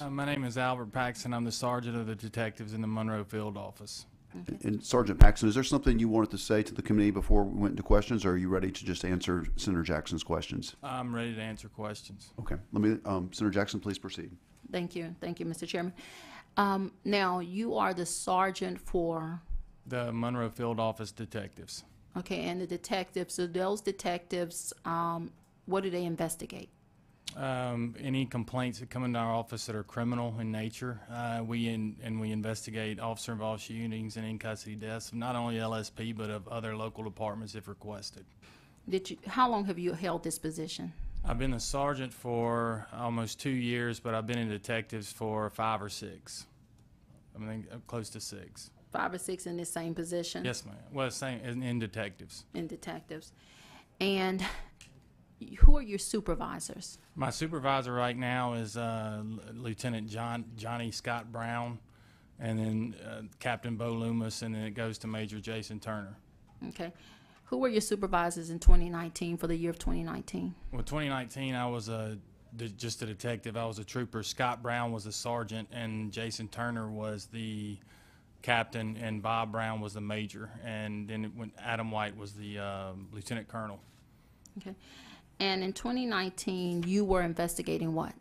My name is Albert Paxton. I'm the sergeant of the detectives in the Monroe Field Office. Okay. And Sergeant Paxton, is there something you wanted to say to the committee before we went into questions, or are you ready to just answer Senator Jackson's questions? I'm ready to answer questions. Okay. Let me, Senator Jackson, please proceed. Thank you, Mr. Chairman. Now, you are the sergeant for? The Monroe Field Office detectives. Okay, and the detectives, so those detectives, what do they investigate? Any complaints that come into our office that are criminal in nature, we investigate officer-involved shootings and in-custody deaths of not only LSP but of other local departments if requested. How long have you held this position? I've been a sergeant for almost 2 years, but I've been in detectives for 5 or 6. I mean, close to 6. 5 or 6 in this same position? Yes, ma'am. Well, same in detectives. In detectives. And who are your supervisors? My supervisor right now is Lieutenant Johnny Scott Brown, and then Captain Bo Loomis, and then it goes to Major Jason Turner. Okay. Who were your supervisors in 2019, for the year of 2019? Well, 2019, I was just a detective. I was a trooper. Scott Brown was a sergeant, and Jason Turner was the captain, and Bob Brown was the major, and then Adam White was the lieutenant colonel. Okay. And in 2019, you were investigating what?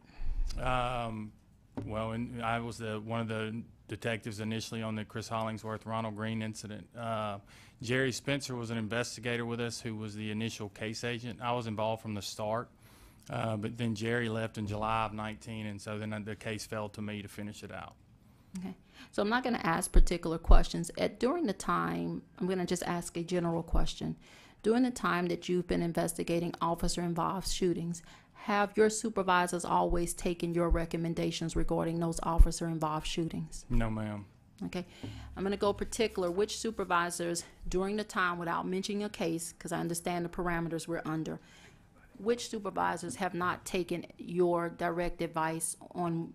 Well, I was one of the detectives initially on the Chris Hollingsworth, Ronald Green incident. Jerry Spencer was an investigator with us who was the initial case agent. I was involved from the start, but then Jerry left in July of 19, and so then the case fell to me to finish it out. Okay. So I'm not going to ask particular questions. During the time, I'm going to just ask a general question. During the time that you've been investigating officer-involved shootings, have your supervisors always taken your recommendations regarding those officer-involved shootings? No, ma'am. Okay. I'm going to go particular. Which supervisors, during the time, without mentioning a case, because I understand the parameters we're under, which supervisors have not taken your direct advice on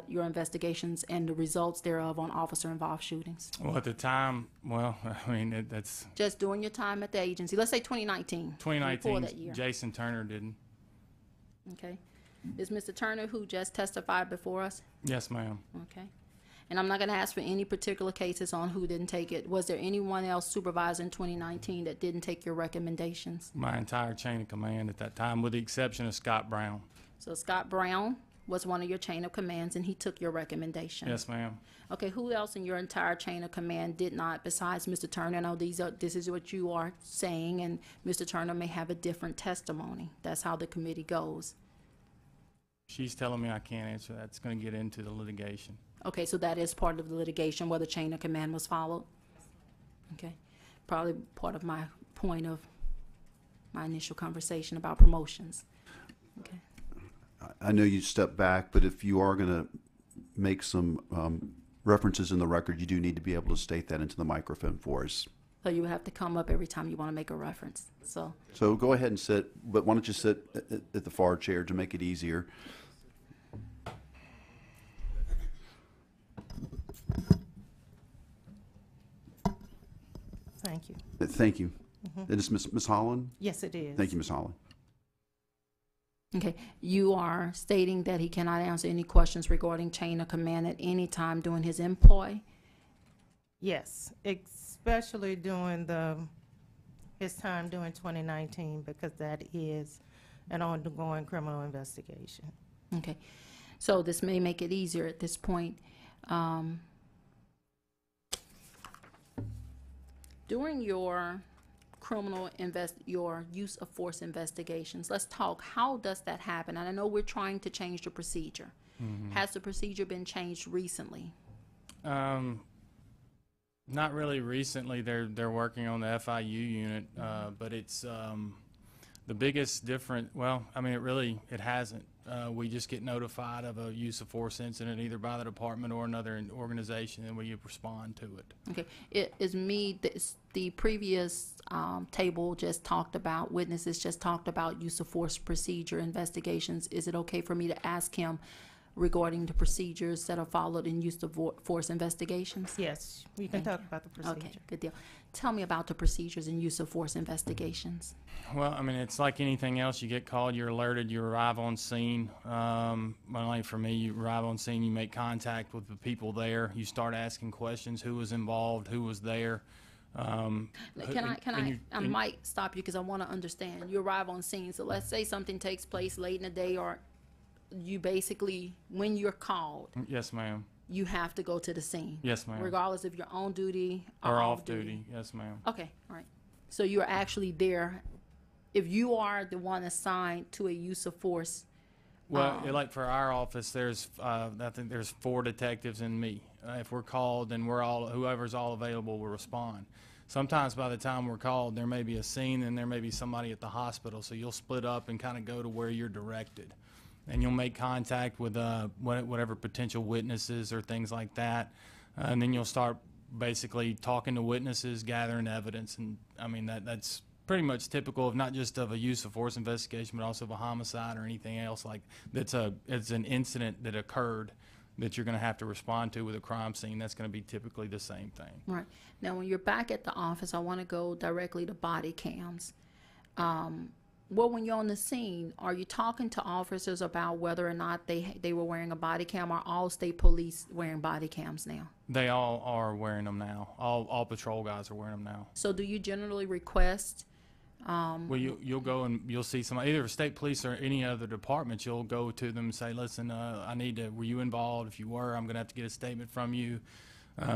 your investigations and the results thereof on officer-involved shootings? Well, at the time, well, I mean, that's... Just during your time at the agency. Let's say 2019. 2019, that year. Jason Turner didn't. Okay. Is Mr. Turner, who just testified before us? Yes, ma'am. Okay. And I'm not going to ask for any particular cases on who didn't take it. Was there anyone else supervised in 2019 that didn't take your recommendations? My entire chain of command at that time, with the exception of Scott Brown. So Scott Brown was one of your chain of commands, and he took your recommendation? Yes, ma'am. Okay, who else in your entire chain of command did not, besides Mr. Turner? I know this is what you are saying, and Mr. Turner may have a different testimony. That's how the committee goes. She's telling me I can't answer that. It's going to get into the litigation. Okay, so that is part of the litigation, where the chain of command was followed? Okay. Probably part of my point of my initial conversation about promotions. Okay. I know you stepped back, but if you are going to make some references in the record, you do need to be able to state that into the microphone for us. So you would have to come up every time you want to make a reference. So go ahead and sit, but why don't you sit at the far chair to make it easier? Thank you. Thank you. Is this Ms. Holland? Yes, it is. Thank you, Ms. Holland. okay, you are stating that he cannot answer any questions regarding chain of command at any time during his employ? Yes, especially during his time during 2019, because that is an ongoing criminal investigation. Okay, so this may make it easier at this point. During your your use of force investigations, let's talk, how does that happen? And I know we're trying to change the procedure. Mm-hmm. Has the procedure been changed recently? Not really recently. They're working on the FIU unit, but it's the biggest difference. Well, I mean, it hasn't. We just get notified of a use of force incident either by the department or another organization, and we respond to it. Okay, it is the previous table just talked about, witnesses just talked about use of force procedure investigations. Is it okay for me to ask him regarding the procedures that are followed in use of force investigations? Yes, you can talk about the procedure. Okay, good deal. Tell me about the procedures in use of force investigations. Well, I mean, it's like anything else. You get called, you're alerted, you arrive on scene. Well, like for me, you arrive on scene, you make contact with the people there. You start asking questions: who was involved, who was there. I might stop you because I want to understand. You arrive on scene, so let's say something takes place late in the day, or you basically, when you're called, Yes, ma'am. you have to go to the scene. Yes, ma'am. Regardless if you're on duty Or off duty. Yes, ma'am. Okay, all right. So you're actually there. If you are the one assigned to a use of force, Well, like for our office, there's I think there's 4 detectives and me. If we're called, then whoever's all available will respond. Sometimes by the time we're called, there may be a scene and there may be somebody at the hospital, so you'll split up and kind of go to where you're directed. And you'll make contact with whatever potential witnesses or things like that. And then you'll start basically talking to witnesses, gathering evidence. And I mean, that's pretty much typical of not just of a use of force investigation, but also of a homicide or anything else like it's an incident that occurred that you're going to have to respond to with a crime scene. That's going to be typically the same thing. right. Now, when you're back at the office, I want to go directly to body cams. Well, when you're on the scene, are you talking to officers about whether or not they were wearing a body cam? Are all state police wearing body cams now? They all are wearing them now. All patrol guys are wearing them now. So do you generally request, Well, you'll go and you'll see somebody, either state police or any other department. You'll go to them and say, listen, I need to, were you involved? If you were, I'm going to have to get a statement from you.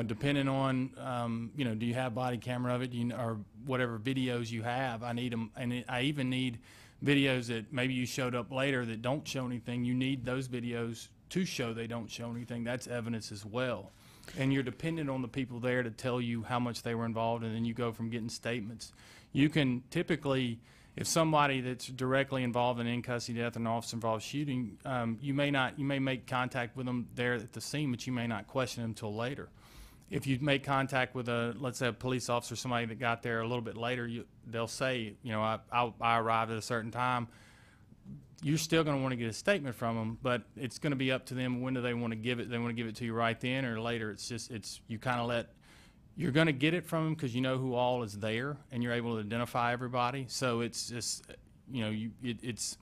Depending on, do you have body camera of it, or whatever videos you have, I need them. And I even need videos that maybe you showed up later that don't show anything. You need those videos to show they don't show anything. That's evidence as well. And you're dependent on the people there to tell you how much they were involved, and then you go from getting statements. You can typically, if somebody that's directly involved in in-custody death or an officer-involved shooting, you may make contact with them there at the scene, but you may not question them until later. If you make contact with let's say a police officer, somebody that got there a little bit later, they'll say, I arrived at a certain time. You're still going to want to get a statement from them, but it's going to be up to them. When do they want to give it? They want to give it to you right then or later. You kind of you're going to get it from them because you know who all is there and you're able to identify everybody. So it's just, it's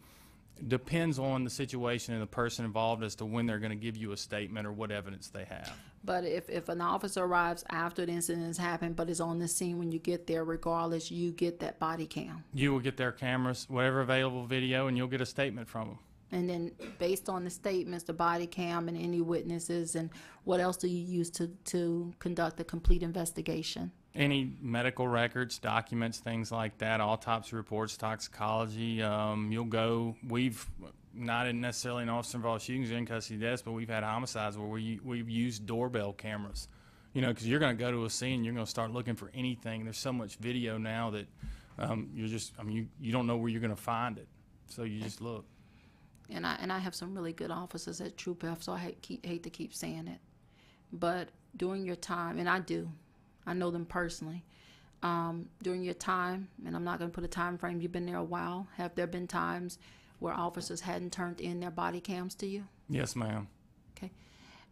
depends on the situation and the person involved as to when they're going to give you a statement or what evidence they have. but if an officer arrives after the incident has happened but is on the scene when you get there, regardless, you get that body cam? You will get their cameras, whatever available video, and you'll get a statement from them. And then based on the statements, the body cam and any witnesses, and what else do you use to conduct a complete investigation? Any medical records, documents, things like that, autopsy reports, toxicology. You'll go. We've not necessarily in officer-involved shootings or in-custody deaths, but we've had homicides where we've used doorbell cameras. Because you're going to go to a scene, you're going to start looking for anything. There's so much video now that you don't know where you're going to find it, so you just look. And I have some really good officers at Troop F, so I hate to keep saying it. But during your time, and I know them personally, during your time, and I'm not going to put a time frame, you've been there a while, have there been times where officers hadn't turned in their body cams to you? Yes, ma'am. Okay.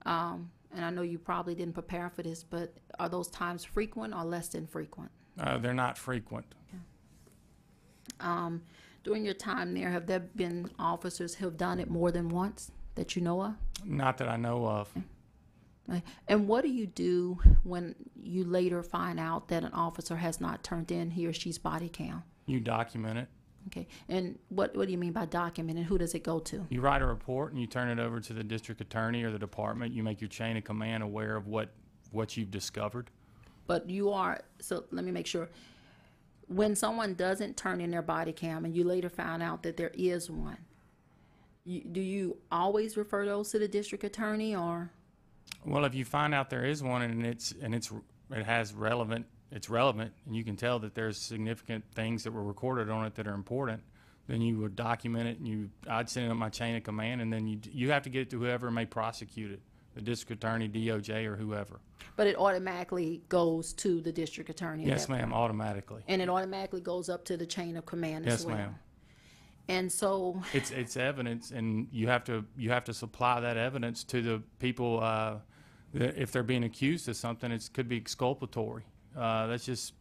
And I know you probably didn't prepare for this, but are those times frequent or less than frequent? They're not frequent. During your time there, have there been officers who have done it more than once that you know of? Not that I know of. Right. And what do you do when you later find out that an officer has not turned in he or she's body cam? You document it. Okay. And what do you mean by document, and who does it go to? You write a report and you turn it over to the district attorney or the department. You make your chain of command aware of what you've discovered. But so let me make sure. When someone doesn't turn in their body cam and you later found out that there is one, do you always refer those to the district attorney, or? Well, if you find out there is one and it's relevant, and you can tell that there's significant things that were recorded on it that are important, then you would document it and I'd send it on my chain of command, and then you have to get it to whoever may prosecute it, the district attorney, DOJ, or whoever. But it automatically goes to the district attorney? Yes, ma'am, automatically. And it automatically goes up to the chain of command as well? Yes, ma'am. And so, It's evidence, and you have to supply that evidence to the people. If they're being accused of something, it could be exculpatory. That's just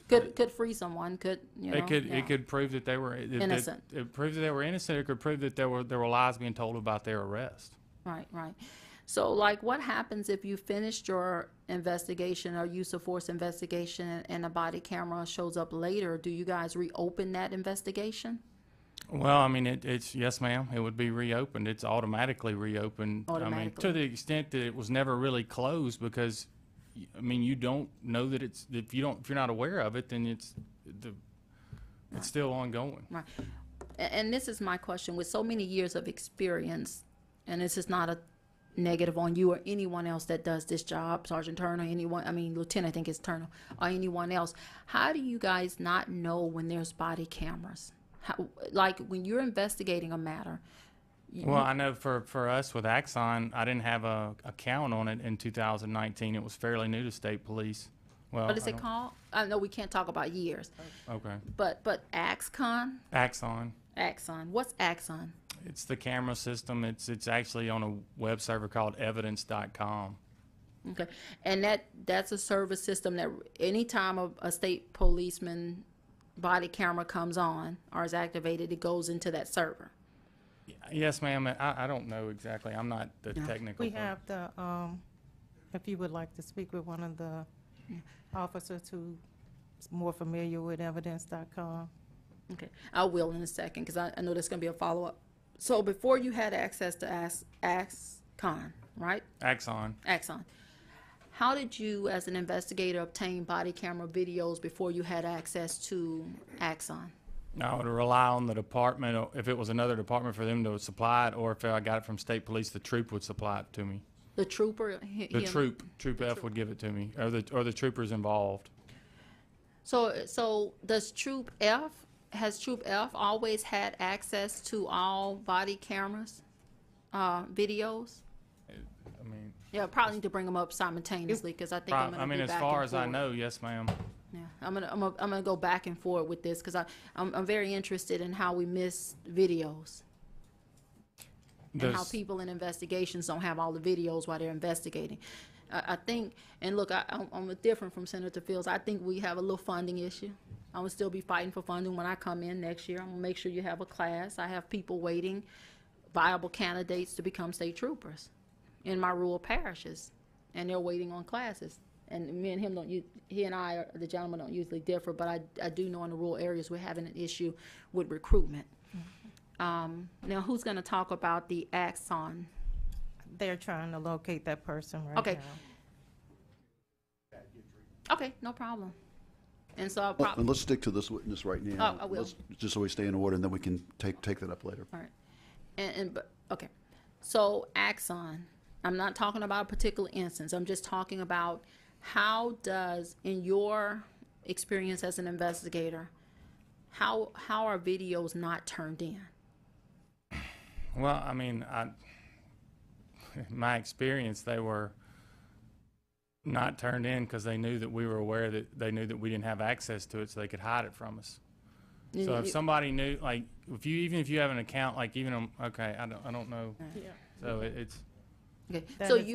could free someone, could, you know. it could prove that they were Innocent. It proved that they were innocent. It could prove that there were lies being told about their arrest. Right, right. So, like, what happens if you finished your investigation or use of force investigation and a body camera shows up later? Do you guys reopen that investigation? Well, I mean, it's yes, ma'am. It would be reopened. It's automatically reopened. I mean, Automatically. to the extent that it was never really closed, because, I mean, you don't know that if you're not aware of it, then it's still ongoing. Right. And this is my question. With so many years of experience, and this is not a negative on you or anyone else that does this job, Sergeant Turner, anyone, I mean, Lieutenant, I think it's Turner, or anyone else, how do you guys not know when there's body cameras? Like, when you're investigating a matter, Well, I know for us with Axon, I didn't have a count on it in 2019. It was fairly new to state police. Well, what is it called? I know we can't talk about years, Okay. but Axon? Axon. Axon. What's Axon? It's the camera system. It's actually on a web server called evidence.com. Okay, and that's a service system that anytime a state policeman body camera comes on or is activated, it goes into that server. Yes, ma'am. I don't know exactly. I'm not the technical. We part. have the, if you would like to speak with one of the officers who's more familiar with evidence.com. Okay, I will in a second, because I know there's going to be a follow-up. So before you had access to Axon, right? Axon. Axon. How did you, as an investigator, obtain body camera videos before you had access to Axon? I would rely on the department, or if it was another department, for them to supply it, or if I got it from state police, the troop would supply it to me. The trooper? Troop F would give it to me, or the troopers involved. So does has Troop F always had access to all body cameras, videos? I mean, Yeah, probably need to bring them up simultaneously, because I think I'm going to be as back far and as I forth. know, yes, ma'am. Yeah, I'm gonna go back and forth with this, because I'm very interested in how we miss videos and how people in investigations don't have all the videos while they're investigating. I think, and look, I'm different from Senator Fields. I think we have a little funding issue. I will still be fighting for funding when I come in next year. I'm gonna make sure you have a class. I have people waiting, viable candidates to become state troopers in my rural parishes, and they're waiting on classes. And me and him he and I, the gentleman, don't usually differ, but I do know in the rural areas we're having an issue with recruitment. Now, who's going to talk about the Axon? They're trying to locate that person right Okay. now. Okay, no problem. And so I'll Well, and let's stick to this witness right now. Oh, I will. Just so we stay in order, and then we can take that up later. all right. But okay. So Axon, I'm not talking about a particular instance. I'm just talking about how does, in your experience as an investigator, how are videos not turned in? Well, I mean, in my experience, they were not turned in because they knew that we were aware that they knew that we didn't have access to it, so they could hide it from us. So if somebody knew, like, even if you have an account, like even on, okay, I don't know. Yeah. So it's Okay, That so is-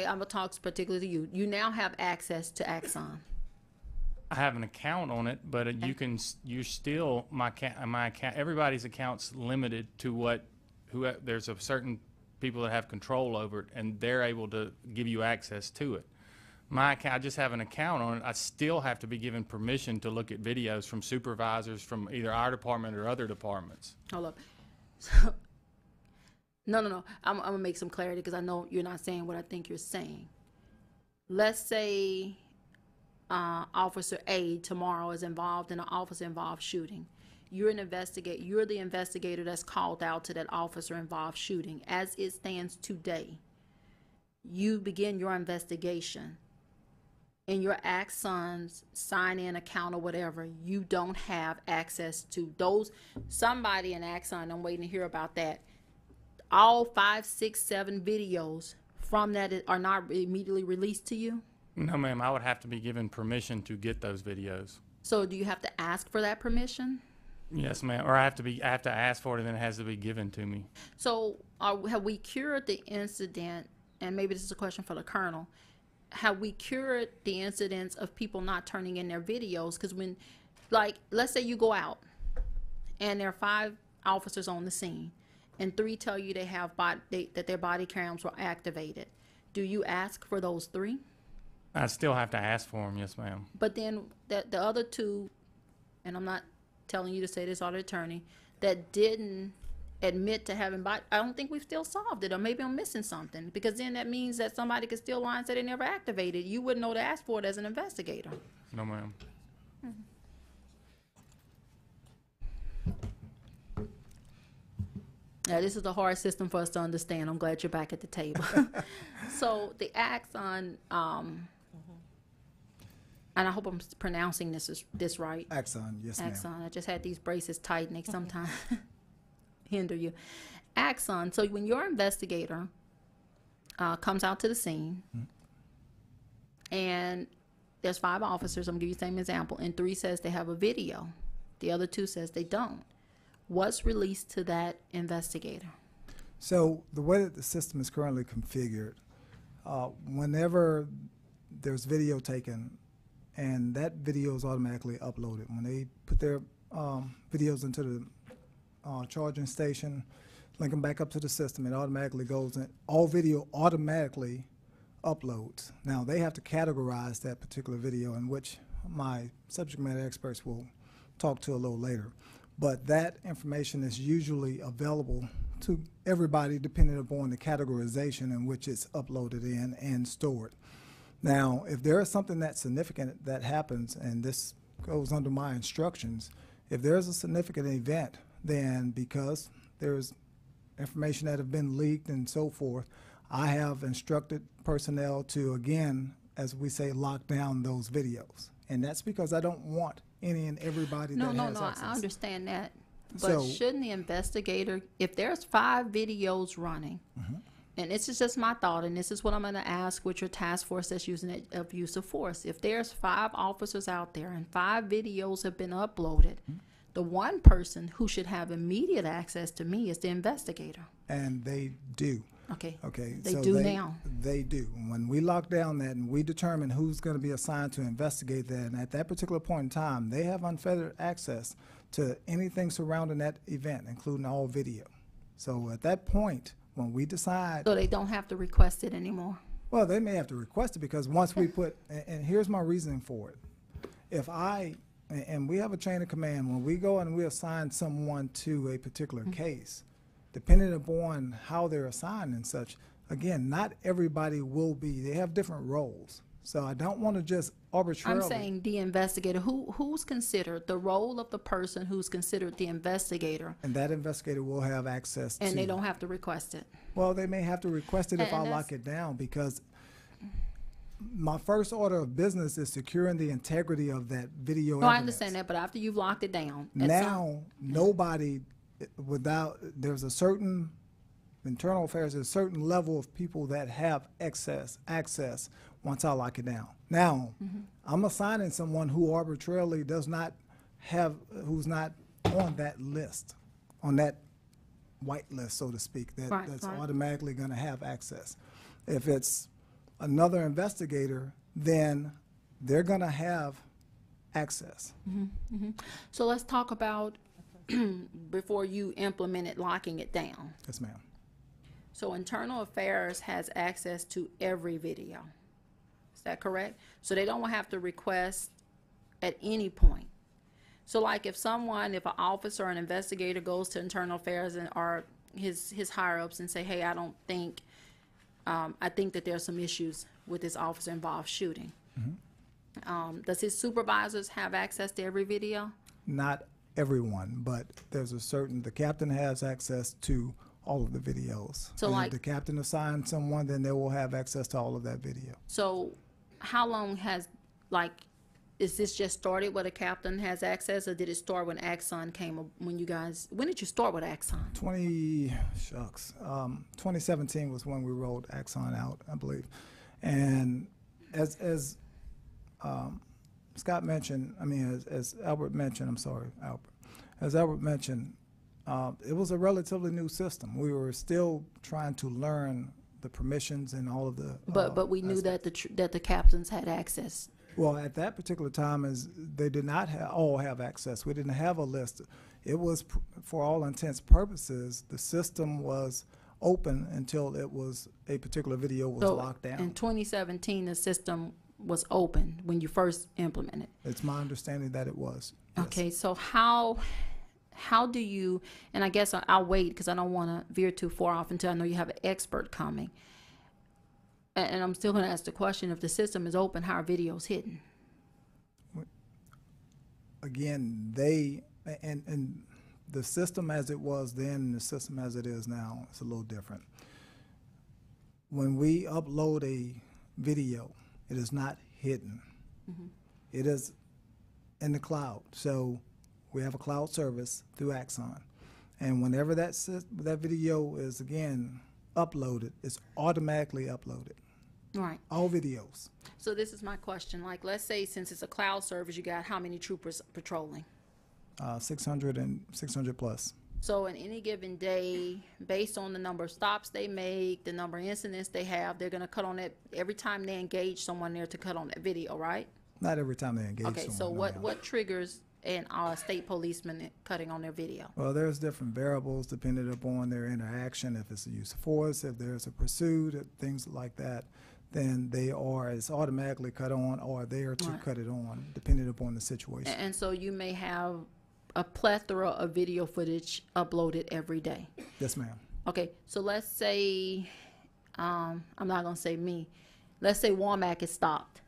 I'm gonna talk particularly to you. You now have access to Axon. I have an account on it, but you're still my account. Everybody's account's limited to there's a certain people that have control over it, and they're able to give you access to it. My account, I just have an account on it. I still have to be given permission to look at videos from supervisors from either our department or other departments. Hold up. So, no. I'm gonna make some clarity, because I know you're not saying what I think you're saying. Let's say Officer A tomorrow is involved in an officer-involved shooting. You're the investigator that's called out to that officer-involved shooting. As it stands today, you begin your investigation. In your Axon's sign-in account or whatever, you don't have access to those. Somebody in Axon, I'm waiting to hear about that. All 5, 6, 7 videos from that are not immediately released to you? No, ma'am. I would have to be given permission to get those videos. So do you have to ask for that permission? Yes, ma'am. Or I have to ask for it, and then it has to be given to me. So have we cured the incident, and maybe this is a question for the colonel, have we cured the incidents of people not turning in their videos? Because when, like, let's say you go out, and there are 5 officers on the scene, and 3 tell you they have that their body cams were activated. Do you ask for those 3? I still have to ask for them, yes, ma'am. But then the other 2, and I'm not telling you to say this, or the attorney, that didn't admit to having body, I don't think we've still solved it, or maybe I'm missing something, because then that means that somebody could still lie and say they never activated. You wouldn't know to ask for it as an investigator. No, ma'am. Yeah, this is a hard system for us to understand. I'm glad you're back at the table. So the Axon, and I hope I'm pronouncing this right. Axon, yes, ma'am. Axon. I just had these braces tight and they sometimes hinder you. Axon. So when your investigator comes out to the scene, and there's 5 officers, I'm gonna give you the same example, and 3 says they have a video. The other 2 says they don't. What's released to that investigator? So the way that the system is currently configured, whenever there's video taken, and that video is automatically uploaded. When they put their videos into the charging station, link them back up to the system, it automatically goes in. All video automatically uploads. Now, they have to categorize that particular video, in which my subject matter experts will talk to a little later. But that information is usually available to everybody depending upon the categorization in which it's uploaded in and stored. Now, if there is something that's significant that happens, and this goes under my instructions, if there's a significant event, then because there's information that have been leaked and so forth, I have instructed personnel to, again, as we say, lock down those videos. And that's because I don't want any and everybody that has access. I understand that. But So- shouldn't the investigator, if there's 5 videos running, and this is just my thought, and this is what I'm going to ask with your task force that's using it of use of force. If there's 5 officers out there and 5 videos have been uploaded, the one person who should have immediate access to me is the investigator. And they do. Okay. Okay. They so do now. They do. When we lock down that and we determine who's going to be assigned to investigate that, and at that particular point in time, they have unfettered access to anything surrounding that event, including all video. So at that point, when we decide, So they don't have to request it anymore. well, they may have to request it, because once we put, and here's my reasoning for it. If and we have a chain of command, when we go and we assign someone to a particular case, depending upon how they're assigned and such, again, not everybody will be, they have different roles. So I don't want to just arbitrarily. I'm saying the investigator, who's considered the role of the person who's considered the investigator, And that investigator will have access to. and they don't have to request it. Well, they may have to request it if And I that's- lock it down, because my first order of business is securing the integrity of that video No, I evidence. understand that, but after you've locked it down, at some- Now, nobody, there's a certain, internal affairs, there's a certain level of people that have access once I lock it down. Now, I'm assigning someone who arbitrarily does not have, who's not on that list, on that white list, so to speak, Right, that's right. automatically going to have access. If it's another investigator, then they're going to have access. So let's talk about, before you implemented locking it down. Yes, ma'am. So internal affairs has access to every video. Is that correct? So they don't have to request at any point. So like if an officer or an investigator goes to internal affairs or his higher ups and say, hey, I think that there's some issues with this officer involved shooting. Does his supervisors have access to every video? Not everyone, but the captain has access to all of the videos. So And like- if the captain assigns someone, then they will have access to all of that video. So how long is this just started where the captain has access, or did it start when Axon came, when did you start with Axon? 2017 was when we rolled Axon out, I believe. And as Scott mentioned, as Albert mentioned, I'm sorry, Albert, As Albert mentioned, it was a relatively new system. We were still trying to learn the permissions and all of the. But we knew aspects. that the captains had access. Well, at that particular time, as they did not all have access. We didn't have a list. It was, for all intents and purposes, the system was open until it was a particular video was So locked down. in 2017, the system was open when you first implemented. It's my understanding that it was. Yes. Okay, so how do you, and I guess I'll wait because I don't want to veer too far off until I know you have an expert coming. And I'm still going to ask the question, if the system is open, how are videos hidden? Again, and the system as it was then and the system as it is now is a little different. When we upload a video, it is not hidden. Mm-hmm. It is in the cloud. So we have a cloud service through Axon. And whenever that video is, again, uploaded, it's automatically uploaded. Right. All videos. So this is my question. Like, let's say since it's a cloud service, you got how many troopers patrolling? 600 plus. So in any given day, based on the number of stops they make, the number of incidents they have, they're going to cut on that every time they engage someone there to cut on that video, right? Not every time they engage Okay, someone. so no, ma'am. what triggers an state policeman cutting on their video? Well, there's different variables depending upon their interaction. If it's a use of force, if there's a pursuit, things like that, then it's automatically cut on or there to Right. cut it on, depending upon the situation. And so you may have a plethora of video footage uploaded every day. Yes, ma'am. Okay, so let's say, I'm not gonna say me, let's say Womack is stopped.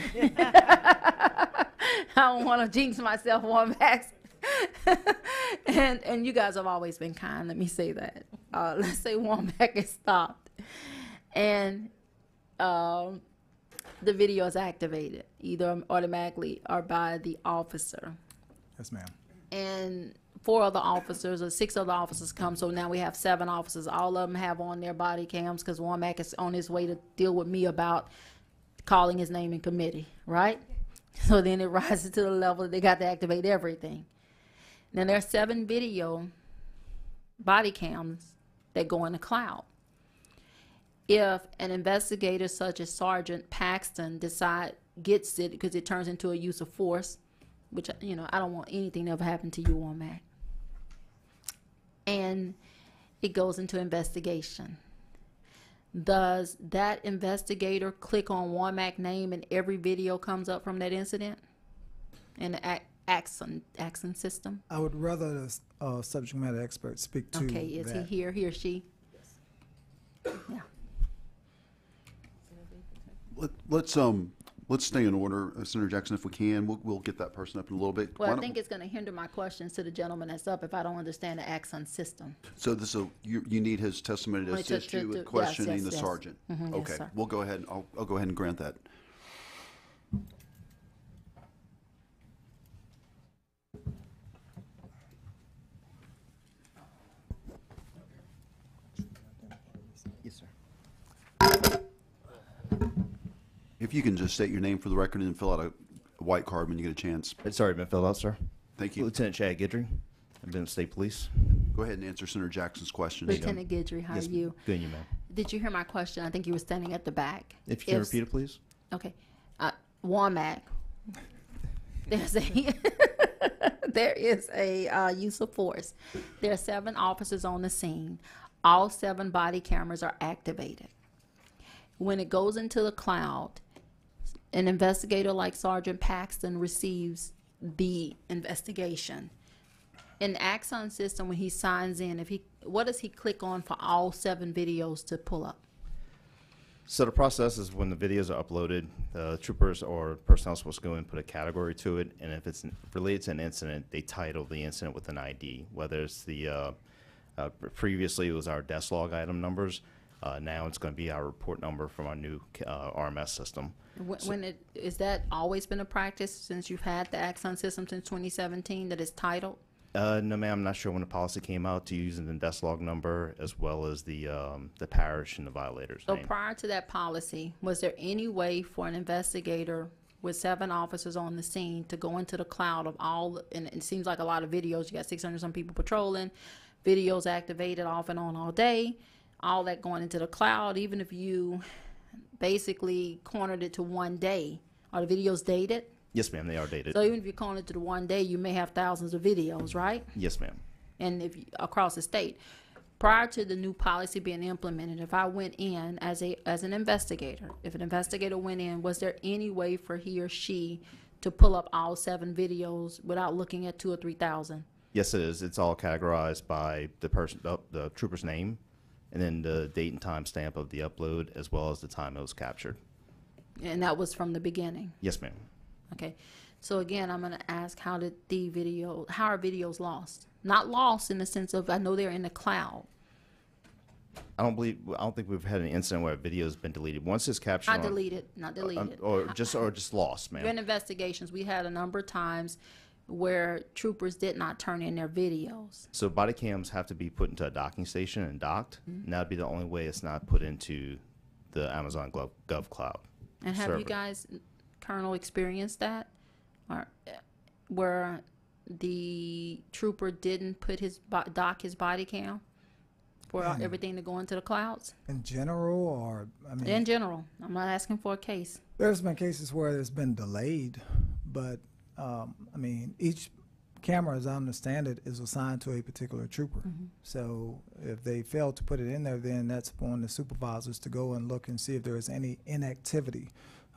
I don't wanna jinx myself, Womack. and you guys have always been kind, let me say that. Let's say Womack is stopped and the video is activated, either automatically or by the officer. Yes, ma'am. And 4 other officers or 6 other officers come, so now we have 7 officers. All of them have on their body cams because Womack is on his way to deal with me about calling his name in committee, right? So then it rises to the level that they got to activate everything. Then there are 7 video body cams that go in the cloud. If an investigator such as Sergeant Paxton gets it because it turns into a use of force, which, I don't want anything to ever happen to you on that. And it goes into investigation. Does that investigator click on Womack name and every video comes up from that incident in the Axon system? I would rather the subject matter expert speak to Okay, is that. he or she? Yeah. Let's stay in order, Senator Jackson, if we can. We'll get that person up in a little bit. Well, Why I don't- think it's going to hinder my questions to the gentleman that's up if I don't understand the Axon system. So you need his testimony to Right, to- assist you to- with yes, questioning yes, the yes. sergeant. Mhm, yes, Okay, sir. we'll go ahead. I'll go ahead and grant that. Yes, sir. If you can just state your name for the record and fill out a white card when you get a chance. It's already been filled out, sir. Thank you. Lieutenant Chad Guidry. I've been with State Police. Go ahead and answer Senator Jackson's questions. Lieutenant Guidry, how are Yes, you? Good, and you, ma'am. Did you hear my question? I think you were standing at the back. If you can repeat it, please. Okay. Womack. There is a use of force. There are 7 officers on the scene. All 7 body cameras are activated. When it goes into the cloud, an investigator like Sergeant Paxton receives the investigation. In the Axon system, when he signs in, what does he click on for all 7 videos to pull up? So the process is when the videos are uploaded, troopers or personnel are supposed to go and put a category to it, and if it's related to an incident, they title the incident with an ID, whether it's the, previously it was our desk log item numbers, now it's going to be our report number from our new RMS system. Is that always been a practice since you've had the Axon system since 2017 that it's titled? No, ma'am, I'm not sure when the policy came out to using the desk log number as well as the parish and the violator's So name. prior to that policy, was there any way for an investigator with 7 officers on the scene to go into the cloud of all, and it seems like a lot of videos. You got 600 some people patrolling, videos activated off and on all day, all that going into the cloud. Even if you basically cornered it to one day, are the videos dated? Yes, ma'am, they are dated. So even if you corner it to the one day, you may have thousands of videos, right? Yes, ma'am. And if across the state. Prior to the new policy being implemented, if I went in as an investigator, if an investigator went in, was there any way for he or she to pull up all 7 videos without looking at 2,000 or 3,000? Yes, it is. It's all categorized by the trooper's name, and then the date and time stamp of the upload, as well as the time it was captured. And that was from the beginning. Yes, ma'am. Okay. So again, I'm going to ask, how are videos lost? Not lost in the sense of, I know they're in the cloud. I don't think we've had an incident where a video has been deleted. Once it's captured, Not deleted. or just lost, ma'am. During investigations, we had a number of times where troopers did not turn in their videos. So body cams have to be put into a docking station and docked, and that'd be the only way it's not put into the Amazon Gov Cloud. And have server. you guys, Colonel, experienced that? Or where the trooper didn't put dock his body cam for everything to go into the clouds? In general, or, I mean, In general. I'm not asking for a case. there's been cases where it's been delayed, but, I mean, each camera, as I understand it, is assigned to a particular trooper. So if they fail to put it in there, then that's upon the supervisors to go and look and see if there is any inactivity.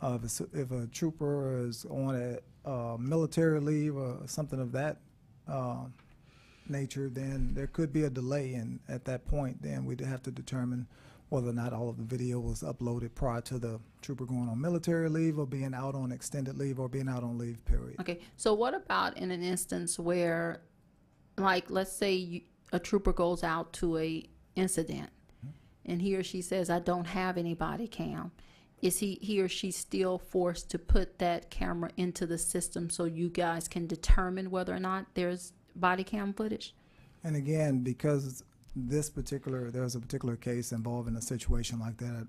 If a trooper is on a military leave or something of that nature, then there could be a delay, and at that point, then we'd have to determine whether or not all of the video was uploaded prior to the trooper going on military leave or being out on extended leave or being out on leave, period. Okay, so what about in an instance where, like, let's say a trooper goes out to a incident, and he or she says, I don't have any body cam. Is he or she still forced to put that camera into the system so you guys can determine whether or not there's body cam footage? And again, because there's a particular case involving a situation like that, I'd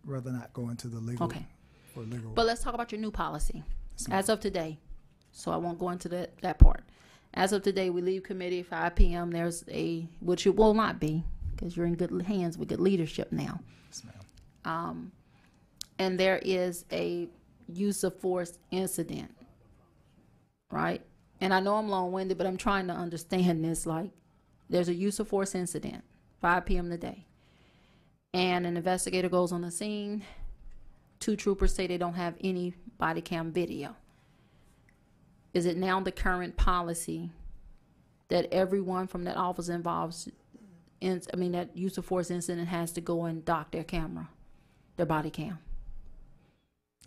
rather not go into the legal. Okay. For legal. But let's talk about your new policy. Yes, ma'am. As of today, so I won't go into that part. As of today, we leave committee 5 p.m. There's which it will not be, because you're in good hands with good leadership now. Yes, ma'am. And there is a use of force incident, right? And I know I'm long-winded, but I'm trying to understand this. Like, there's a use of force incident, 5 p.m. today, and an investigator goes on the scene. 2 troopers say they don't have any body cam video. Is it now the current policy that everyone from that office involved that use of force incident has to go and dock their camera, their body cam?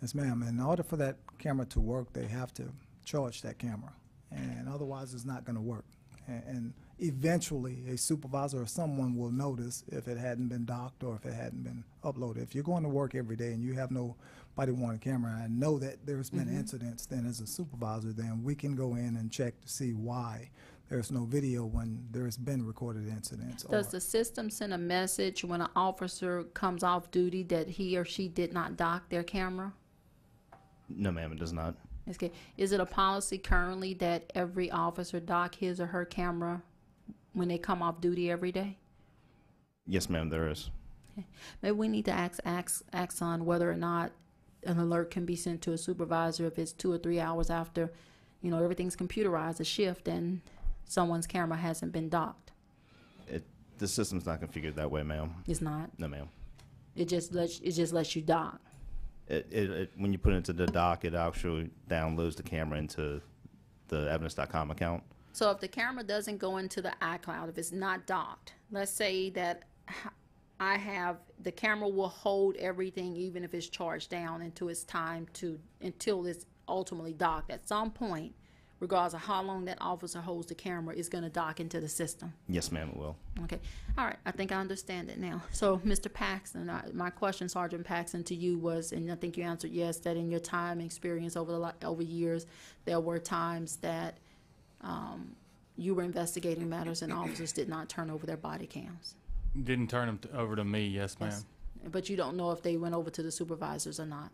Yes, ma'am. In order for that camera to work, they have to charge that camera, and otherwise it's not going to work. And eventually a supervisor or someone will notice if it hadn't been docked or if it hadn't been uploaded. If you're going to work every day and you have no body-worn camera and know that there's been incidents, then as a supervisor, then we can go in and check to see why there's no video when there's been recorded incidents. Does the system send a message when an officer comes off duty that he or she did not dock their camera? No, ma'am, it does not. Okay. Is it a policy currently that every officer dock his or her camera when they come off duty every day? Yes, ma'am, there is. Okay. Maybe we need to ask on whether or not an alert can be sent to a supervisor if it's 2 or 3 hours after, everything's computerized, a shift, and someone's camera hasn't been docked. The system's not configured that way, ma'am. It's not. No, ma'am. It just lets you dock. When you put it into the dock, it actually downloads the camera into the evidence.com account. So if the camera doesn't go into the iCloud, if it's not docked, let's say that the camera will hold everything even if it's charged down until it's ultimately docked. At some point, regardless of how long that officer holds the camera, is going to dock into the system. Yes, ma'am, it will. Okay. All right. I think I understand it now. So, Mr. Paxton, my question, Sergeant Paxton, to you was, and I think you answered yes, that in your time and experience over years, there were times that you were investigating matters and officers did not turn over their body cams. Didn't turn them over to me, yes, ma'am. Yes. But you don't know if they went over to the supervisors or not.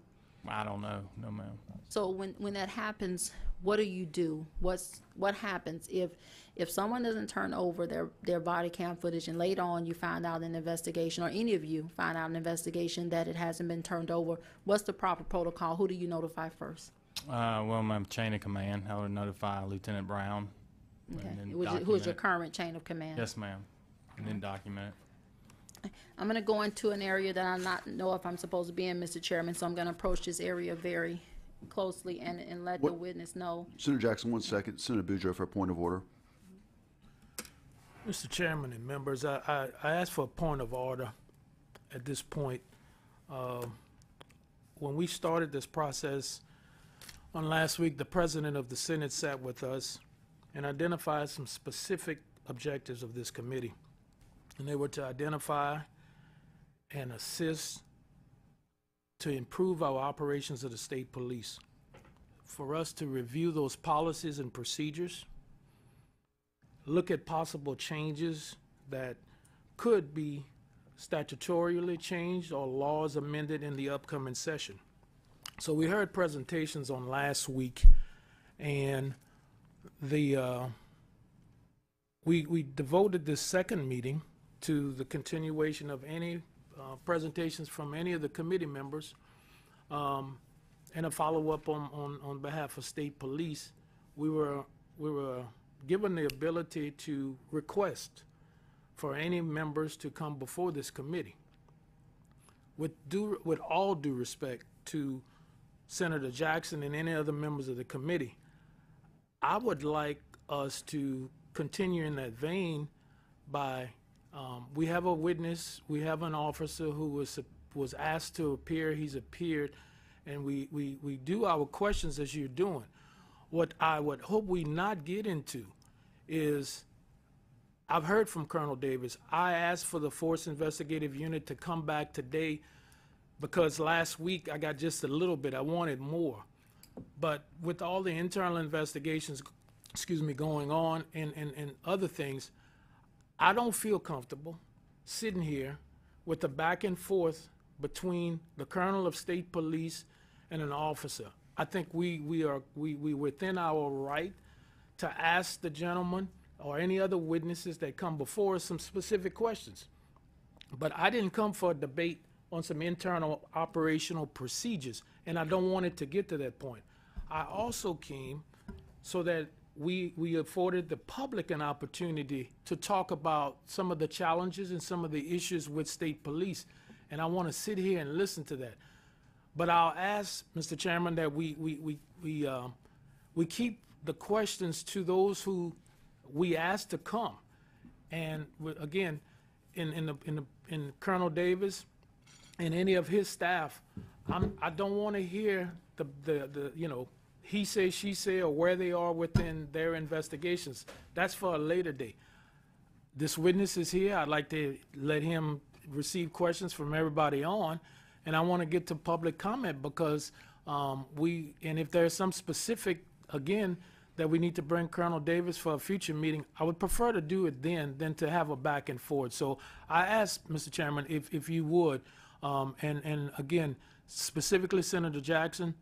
I don't know. No, ma'am. So when that happens, what do you do? What happens if someone doesn't turn over their body cam footage and later on you find out in an investigation, or any of you find out in an investigation that it hasn't been turned over? What's the proper protocol? Who do you notify first? Well, my chain of command, I would notify Lieutenant Brown. Okay. And then Who is document your it. current chain of command? Yes, ma'am. And then document it. I'm going to go into an area that I not know if I'm supposed to be in, Mr. Chairman, so I'm going to approach this area very closely and let the What- witness know. Senator Jackson, 1 second. Senator Boudreaux for a point of order. Mr. Chairman and members, I ask for a point of order at this point. When we started this process on last week, the President of the Senate sat with us and identified some specific objectives of this committee. And they were to identify and assist to improve our operations of the state police, for us to review those policies and procedures, look at possible changes that could be statutorily changed or laws amended in the upcoming session. So we heard presentations on last week, and we devoted this second meeting to the continuation of any presentations from any of the committee members, and a follow-up on behalf of state police. We were given the ability to request for any members to come before this committee. With all due respect to Senator Jackson and any other members of the committee, I would like us to continue in that vein by, we have a witness, we have an officer who was asked to appear, he's appeared, and we do our questions as you're doing. What I would hope we not get into is, I've heard from Colonel Davis. I asked for the Force Investigative Unit to come back today because last week I got just a little bit. I wanted more. But with all the internal investigations, going on and other things, I don't feel comfortable sitting here with the back and forth between the Colonel of State Police and an officer. I think we within our right to ask the gentleman or any other witnesses that come before us some specific questions. But I didn't come for a debate on some internal operational procedures, and I don't want it to get to that point. I also came so that we afforded the public an opportunity to talk about some of the challenges and some of the issues with state police, and I want to sit here and listen to that. But I'll ask, Mr. Chairman, that we keep the questions to those who we asked to come. And again, in Colonel Davis and any of his staff, I don't want to hear the he say, she say, or where they are within their investigations. That's for a later day. This witness is here. I'd like to let him receive questions from everybody on, and I want to get to public comment because and if there's some specific, again, that we need to bring Colonel Davis for a future meeting, I would prefer to do it then than to have a back and forth. So I ask, Mr. Chairman, if you would, and again, specifically Senator Jackson,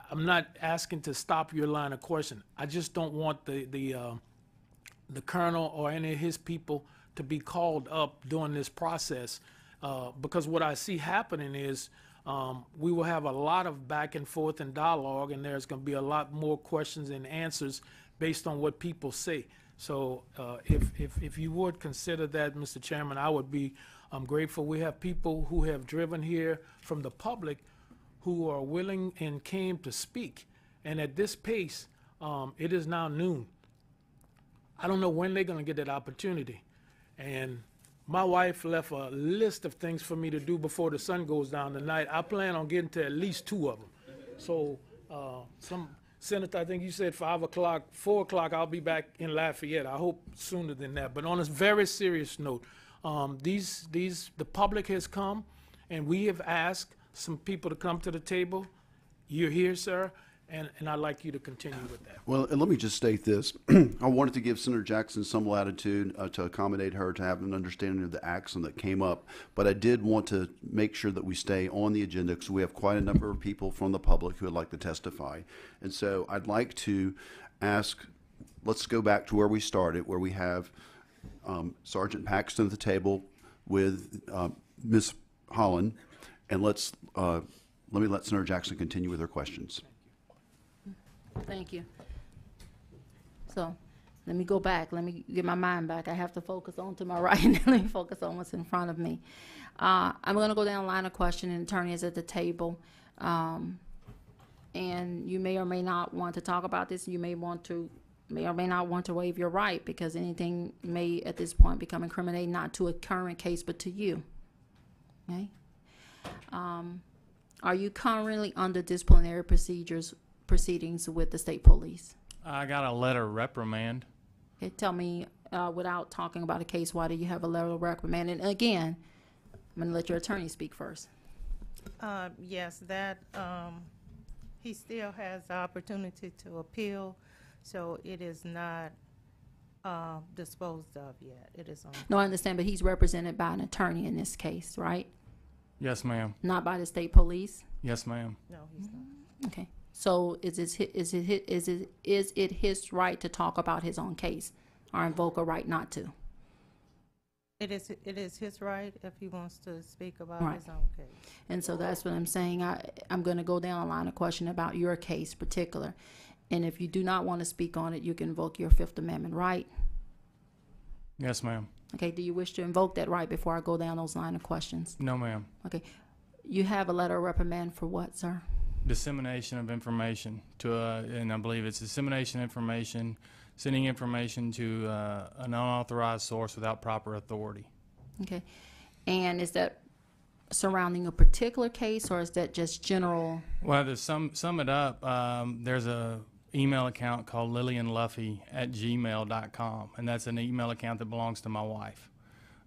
I'm not asking to stop your line of question. I just don't want the colonel or any of his people to be called up during this process, because what I see happening is we will have a lot of back and forth and dialogue, and there's going to be a lot more questions and answers based on what people say. So if you would consider that, Mr. Chairman, I would be grateful. We have people who have driven here from the public who are willing and came to speak. And at this pace, it is now noon. I don't know when they're going to get that opportunity. And my wife left a list of things for me to do before the sun goes down tonight. I plan on getting to at least 2 of them. So Senator, I think you said 5 o'clock, 4 o'clock, I'll be back in Lafayette. I hope sooner than that. But on a very serious note, the public has come, and we have asked some people to come to the table. You're here, sir, and I'd like you to continue with that. Well, and let me just state this. I wanted to give Senator Jackson some latitude to accommodate her, to have an understanding of the action that came up. But I did want to make sure that we stay on the agenda because we have quite a number of people from the public who would like to testify. And so I'd like to ask, let's go back to where we started, where we have Sergeant Paxton at the table with Ms. Holland. And let me let Senator Jackson continue with her questions. Thank you. So, let me go back. Let me get my mind back. I have to focus on to my right and let me focus on what's in front of me. I'm going to go down the line of questioning. Attorney is at the table. And you may or may not want to talk about this. You may or may not want to waive your right because anything may at this point become incriminating, not to a current case, but to you. Okay? Are you currently under disciplinary proceedings with the state police? I got a letter of reprimand. Okay, tell me, without talking about a case, why do you have a letter of reprimand? And again, I'm going to let your attorney speak first. Yes, that, he still has the opportunity to appeal, so it is not disposed of yet. It is on. No, I understand, but he's represented by an attorney in this case, right? Yes, ma'am. Not by the state police? Yes, ma'am. No, he's not. Okay. So is it his right to talk about his own case or invoke a right not to? It is his right if he wants to speak about Right. his own case. And so that's what I'm saying. I'm going to go down a line of question about your case particular. And if you do not want to speak on it, you can invoke your Fifth Amendment right. Yes, ma'am. Okay. Do you wish to invoke that right before I go down those line of questions? No, ma'am. Okay. You have a letter of reprimand for what, sir? Dissemination of information to, and I believe it's dissemination information, sending information to an unauthorized source without proper authority. Okay. And is that surrounding a particular case or is that just general? Well, to sum it up, there's a email account called lillianluffy@gmail.com, and that's an email account that belongs to my wife.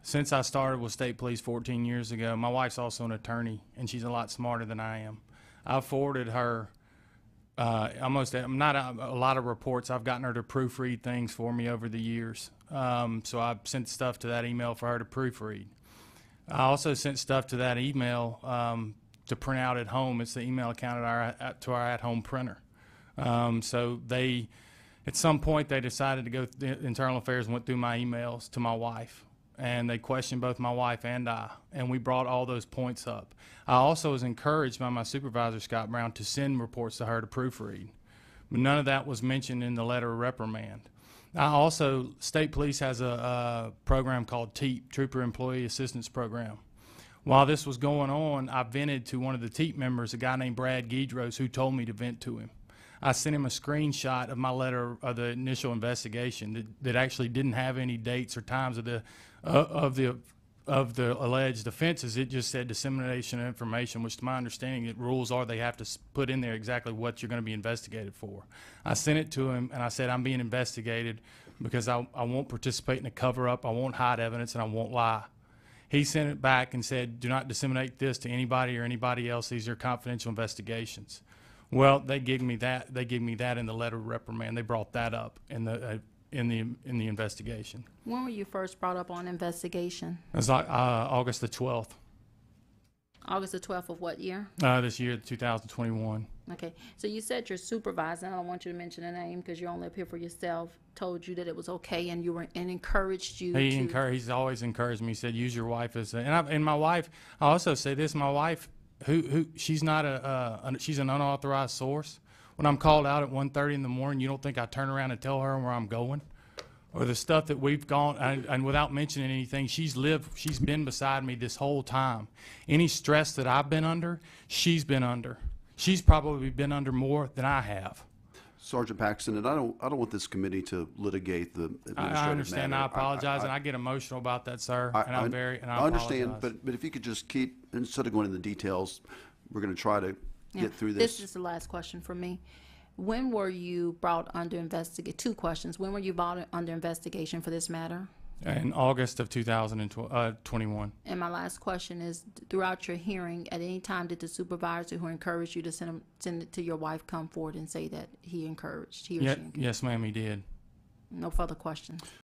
Since I started with state police 14 years ago, my wife's also an attorney, and she's a lot smarter than I am. I've forwarded her a lot of reports. I've gotten her to proofread things for me over the years. So I've sent stuff to that email for her to proofread. I also sent stuff to that email to print out at home. It's the email account to our at-home printer. So they, at some point, they decided to go through the internal affairs and went through my emails to my wife. And they questioned both my wife and I, and we brought all those points up. I also was encouraged by my supervisor, Scott Brown, to send reports to her to proofread. But none of that was mentioned in the letter of reprimand. State Police has a program called TEAP, Trooper Employee Assistance Program. While this was going on, I vented to one of the TEAP members, a guy named Brad Guidros, who told me to vent to him. I sent him a screenshot of my letter of the initial investigation that actually didn't have any dates or times of the alleged offenses. It just said dissemination of information, which to my understanding, the rules are they have to put in there exactly what you're going to be investigated for. I sent it to him and I said, I'm being investigated because I won't participate in a cover-up, I won't hide evidence, and I won't lie. He sent it back and said, do not disseminate this to anybody or anybody else. These are confidential investigations. Well, they gave me that. They gave me that in the letter of reprimand. They brought that up in the investigation. When were you first brought up on investigation? It was like August the 12th. August the 12th of what year? This year, 2021. Okay. So you said your supervisor, and I don't want you to mention a name because you're only up here for yourself, told you that it was okay and encouraged you He's always encouraged me. He said, use your wife as and my wife, I also say this, my wife, who she's not she's an unauthorized source. When I'm called out at 1:30 in the morning, you don't think I turn around and tell her where I'm going? Or the stuff that we've gone, and without mentioning anything, she's been beside me this whole time. Any stress that I've been under, she's been under. She's probably been under more than I have. Sergeant Paxton, and I don't want this committee to litigate the administrative I understand. matter. I apologize, and I get emotional about that, sir. And I understand, apologize. but if you could just keep, instead of going into the details, we're going to try to get through this. This is the last question for me. When were you brought under investigation? 2 questions. When were you brought under investigation for this matter? In August of 2021. And my last question is, throughout your hearing, at any time did the supervisor who encouraged you to send it to your wife come forward and say that he or she encouraged? Yes, ma'am, he did. No further questions.